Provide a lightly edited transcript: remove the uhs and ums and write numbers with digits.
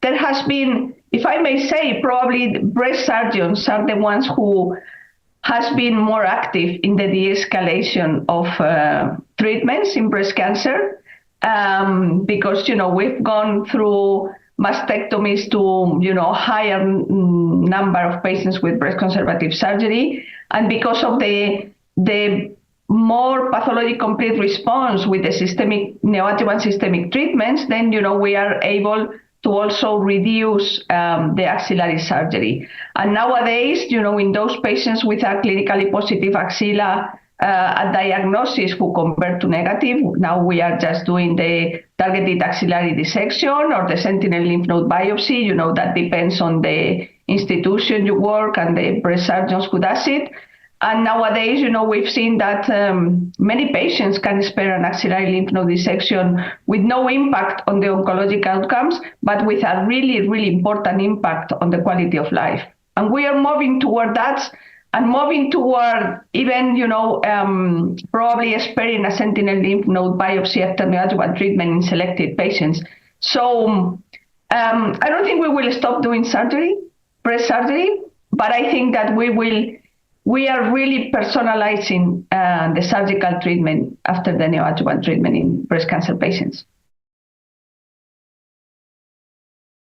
there has been, if I may say, probably breast surgeons are the ones who has been more active in the de-escalation of treatments in breast cancer, because, we've gone through mastectomies to, higher number of patients with breast conservative surgery. And because of the more pathologic complete response with the neoadjuvant systemic treatments, then, we are able to also reduce the axillary surgery. And nowadays, in those patients with a clinically positive axilla at diagnosis who convert to negative, now we are just doing the targeted axillary dissection or the sentinel lymph node biopsy. That depends on the institution you work and the breast surgeons who does it. And nowadays, we've seen that many patients can spare an axillary lymph node dissection with no impact on the oncological outcomes, but with a really, really important impact on the quality of life. And we are moving toward that, and moving toward even, probably sparing a sentinel lymph node biopsy after neoadjuvant treatment in selected patients. So I don't think we will stop doing breast surgery, but I think that we are really personalizing the surgical treatment after the neoadjuvant treatment in breast cancer patients.